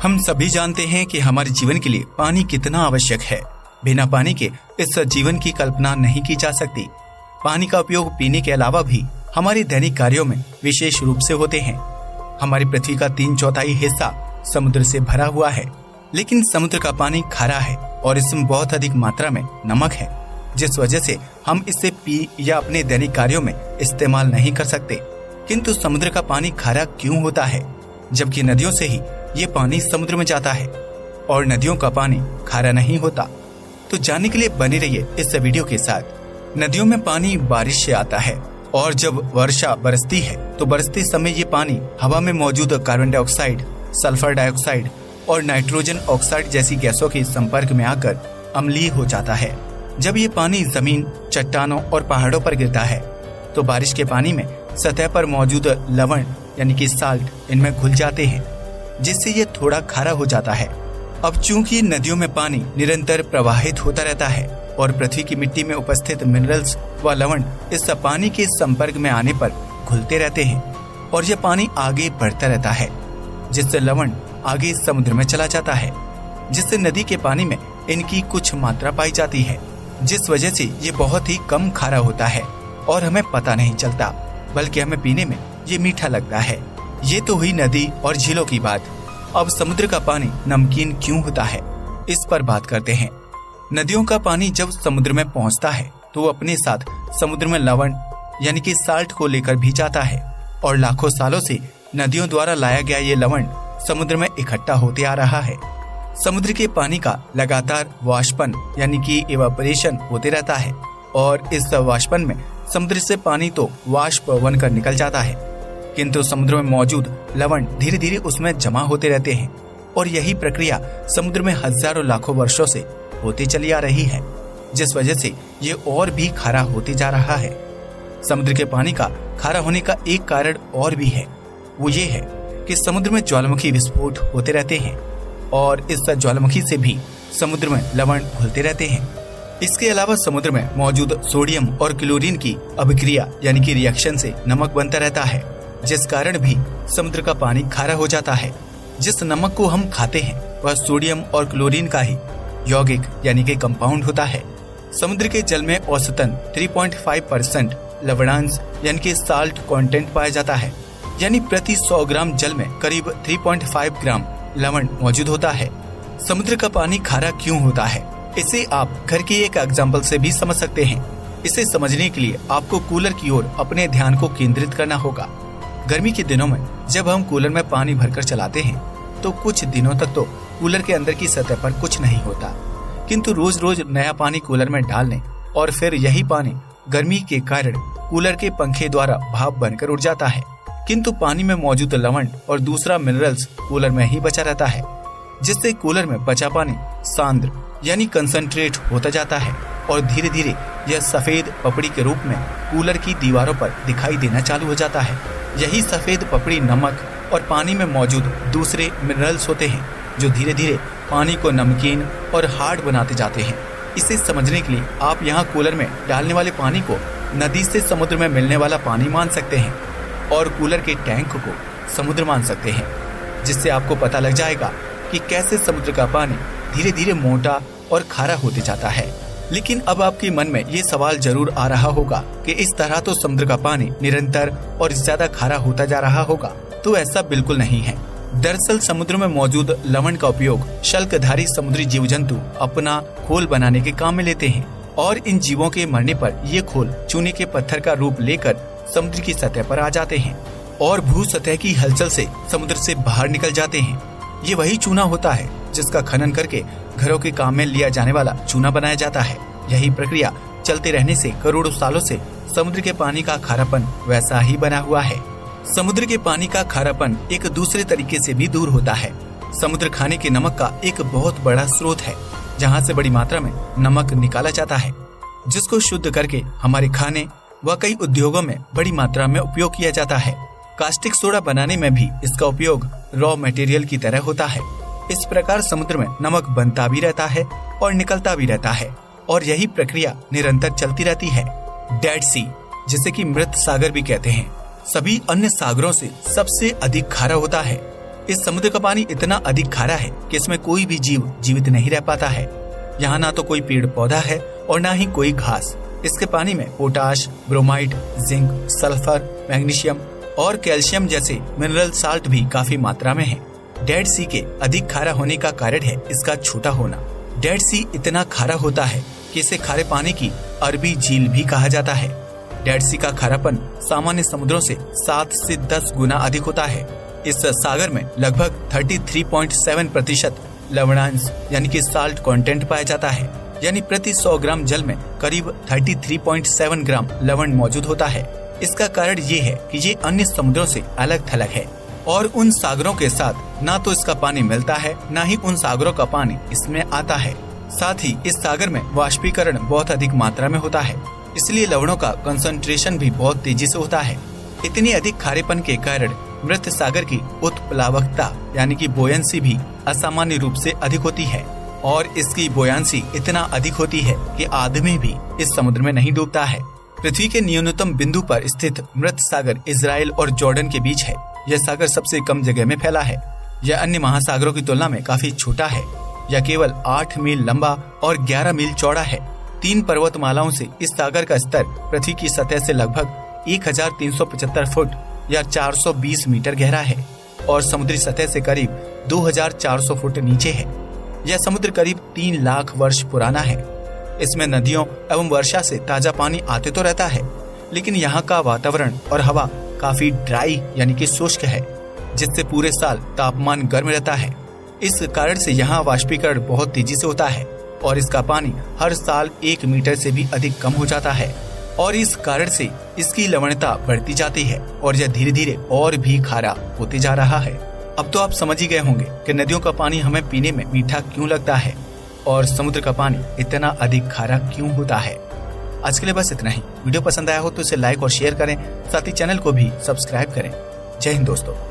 हम सभी जानते हैं कि हमारे जीवन के लिए पानी कितना आवश्यक है। बिना पानी के इस जीवन की कल्पना नहीं की जा सकती। पानी का उपयोग पीने के अलावा भी हमारे दैनिक कार्यों में विशेष रूप से होते हैं। हमारी पृथ्वी का 3/4 हिस्सा समुद्र से भरा हुआ है, लेकिन समुद्र का पानी खारा है और इसमें बहुत अधिक मात्रा में नमक है, जिस वजह से हम इसे पी या अपने दैनिक कार्यों में इस्तेमाल नहीं कर सकते। किंतु समुद्र का पानी खारा क्यों होता है, जबकि नदियों से ही ये पानी समुद्र में जाता है और नदियों का पानी खारा नहीं होता? तो जानने के लिए बने रहिए इस वीडियो के साथ। नदियों में पानी बारिश से आता है और जब वर्षा बरसती है तो बरसते समय ये पानी हवा में मौजूद कार्बन डाइऑक्साइड, सल्फर डाइऑक्साइड और नाइट्रोजन ऑक्साइड जैसी गैसों के संपर्क में आकर अम्लीय हो जाता है। जब ये पानी जमीन, चट्टानों और पहाड़ों पर गिरता है तो बारिश के पानी में सतह पर मौजूद लवण यानी कि साल्ट इनमें घुल जाते हैं, जिससे ये थोड़ा खारा हो जाता है। अब चूंकि नदियों में पानी निरंतर प्रवाहित होता रहता है और पृथ्वी की मिट्टी में उपस्थित मिनरल्स व लवण इस पानी के संपर्क में आने पर घुलते रहते हैं और यह पानी आगे बढ़ता रहता है, जिससे लवण आगे समुद्र में चला जाता है, जिससे नदी के पानी में इनकी कुछ मात्रा पाई जाती है, जिस वजह से ये बहुत ही कम खारा होता है और हमें पता नहीं चलता, बल्कि हमें पीने में ये मीठा लगता है। ये तो हुई नदी और झीलों की बात। अब समुद्र का पानी नमकीन क्यों होता है, इस पर बात करते हैं। नदियों का पानी जब समुद्र में पहुंचता है तो वो अपने साथ समुद्र में लवण यानी कि साल्ट को लेकर भी जाता है और लाखों सालों से नदियों द्वारा लाया गया ये लवण समुद्र में इकट्ठा होते आ रहा है। समुद्र के पानी का लगातार वाष्पन यानी कि इवापोरेशन होते रहता है और इस वाष्पन में समुद्र से पानी तो वाष्प बनकर निकल जाता है, किंतु समुद्र में मौजूद लवण धीरे धीरे उसमें जमा होते रहते हैं और यही प्रक्रिया समुद्र में हजारों लाखों वर्षों से होती चली आ रही है, जिस वजह से ये और भी खारा होते जा रहा है। समुद्र के पानी का खारा होने का एक कारण और भी है, वो ये है कि समुद्र में ज्वालामुखी विस्फोट होते रहते हैं और इस ज्वालामुखी से भी समुद्र में लवण घुलते रहते हैं। इसके अलावा समुद्र में मौजूद सोडियम और क्लोरीन की अभिक्रिया यानी कि रिएक्शन से नमक बनता रहता है, जिस कारण भी समुद्र का पानी खारा हो जाता है। जिस नमक को हम खाते हैं वह सोडियम और क्लोरीन का ही यौगिक यानी कि कंपाउंड होता है। समुद्र के जल में औसतन 3.5% लवणांश यानी कि साल्ट कंटेंट पाया जाता है, यानी प्रति 100 ग्राम जल में करीब 3.5 ग्राम लवण मौजूद होता है। समुद्र का पानी खारा क्यों होता है, इसे आप घर के एक एग्जाम्पल से भी समझ सकते हैं। इसे समझने के लिए आपको कूलर की ओर अपने ध्यान को केंद्रित करना होगा। गर्मी के दिनों में जब हम कूलर में पानी भरकर चलाते हैं तो कुछ दिनों तक तो कूलर के अंदर की सतह पर कुछ नहीं होता, किंतु रोज रोज नया पानी कूलर में डालने और फिर यही पानी गर्मी के कारण कूलर के पंखे द्वारा भाप बनकर उड़ जाता है, किंतु पानी में मौजूद लवण और दूसरा मिनरल्स कूलर में ही बचा रहता है, जिससे कूलर में बचा पानी सांद्र यानी कंसंट्रेट होता जाता है और धीरे धीरे यह सफेद पपड़ी के रूप में कूलर की दीवारों पर दिखाई देना चालू हो जाता है। यही सफेद पपड़ी नमक और पानी में मौजूद दूसरे मिनरल्स होते हैं, जो धीरे धीरे पानी को नमकीन और हार्ड बनाते जाते हैं। इसे समझने के लिए आप यहाँ कूलर में डालने वाले पानी को नदी से समुद्र में मिलने वाला पानी मान सकते हैं और कूलर के टैंक को समुद्र मान सकते हैं, जिससे आपको पता लग जाएगा कि कैसे समुद्र का पानी धीरे धीरे मोटा और खारा होते जाता है। लेकिन अब आपके मन में ये सवाल जरूर आ रहा होगा कि इस तरह तो समुद्र का पानी निरंतर और ज्यादा खारा होता जा रहा होगा। तो ऐसा बिल्कुल नहीं है। दरअसल समुद्र में मौजूद लवण का उपयोग शल्कधारी समुद्री जीव जंतु अपना खोल बनाने के काम में लेते हैं और इन जीवों के मरने पर ये खोल चूने के पत्थर का रूप लेकर समुद्र की सतह पर आ जाते हैं और भू सतह की हलचल से समुद्र से बाहर निकल जाते हैं। ये वही चूना होता है जिसका खनन करके घरों के काम में लिया जाने वाला चूना बनाया जाता है। यही प्रक्रिया चलते रहने से करोड़ों सालों से समुद्र के पानी का खारापन वैसा ही बना हुआ है। समुद्र के पानी का खारापन एक दूसरे तरीके से भी दूर होता है। समुद्र खाने के नमक का एक बहुत बड़ा स्रोत है, जहाँ से बड़ी मात्रा में नमक निकाला जाता है, जिसको शुद्ध करके हमारे खाने व कई उद्योगों में बड़ी मात्रा में उपयोग किया जाता है। कास्टिक सोडा बनाने में भी इसका उपयोग रॉ मटेरियल की तरह होता है। इस प्रकार समुद्र में नमक बनता भी रहता है और निकलता भी रहता है और यही प्रक्रिया निरंतर चलती रहती है। डेड सी, जिसे कि मृत सागर भी कहते हैं, सभी अन्य सागरों से सबसे अधिक खारा होता है। इस समुद्र का पानी इतना अधिक खारा है कि इसमें कोई भी जीव जीवित नहीं रह पाता है। यहाँ ना तो कोई पेड़ पौधा है और ना ही कोई घास। इसके पानी में potash, bromide, zinc, sulphur, magnesium और कैल्शियम जैसे मिनरल साल्ट भी काफी मात्रा में है। डेड सी के अधिक खारा होने का कारण है इसका छोटा होना। डेड सी इतना खारा होता है कि इसे खारे पानी की अरबी झील भी कहा जाता है। डेड सी का खारापन सामान्य समुद्रों से 7 से 10 गुना अधिक होता है। इस सागर में लगभग 33.7% लवणांश यानी कि साल्ट कंटेंट पाया जाता है। यानी प्रति 100 ग्राम जल में करीब 33.7 ग्राम लवण मौजूद होता है। इसका कारण ये है कि ये अन्य समुद्रों से अलग थलग है और उन सागरों के साथ ना तो इसका पानी मिलता है, ना ही उन सागरों का पानी इसमें आता है। साथ ही इस सागर में वाष्पीकरण बहुत अधिक मात्रा में होता है, इसलिए लवणों का कंसंट्रेशन भी बहुत तेजी से होता है। इतनी अधिक खारेपन के कारण मृत सागर की उत्प्लावकता यानी कि बोयंसी भी असामान्य रूप से अधिक होती है और इसकी बोयांसी इतना अधिक होती है कि आदमी भी इस समुद्र में नहीं डूबता है। पृथ्वी के न्यूनतम बिंदु पर स्थित मृत सागर इजराइल और जॉर्डन के बीच है। यह सागर सबसे कम जगह में फैला है। यह अन्य महासागरों की तुलना में काफी छोटा है। यह केवल 8 मील लंबा और 11 मील चौड़ा है। 3 पर्वतमालाओं से इस सागर का स्तर पृथ्वी की सतह से लगभग 1375 फुट या 420 मीटर गहरा है और समुद्री सतह से करीब 2400 फुट नीचे है। यह समुद्र करीब 3 लाख वर्ष पुराना है। इसमें नदियों एवं वर्षा से ताजा पानी आते तो रहता है, लेकिन यहाँ का वातावरण और हवा काफी ड्राई यानी कि शुष्क है, जिससे पूरे साल तापमान गर्म रहता है। इस कारण से यहाँ वाष्पीकरण बहुत तेजी से होता है और इसका पानी हर साल 1 मीटर से भी अधिक कम हो जाता है और इस कारण से इसकी लवणता बढ़ती जाती है और यह धीरे धीरे और भी खारा होते जा रहा है। अब तो आप समझ ही गए होंगे कि नदियों का पानी हमें पीने में मीठा क्यों लगता है और समुद्र का पानी इतना अधिक खारा क्यों होता है। आज के लिए बस इतना ही। वीडियो पसंद आया हो तो इसे लाइक और शेयर करें, साथ ही चैनल को भी सब्सक्राइब करें। जय हिंद दोस्तों।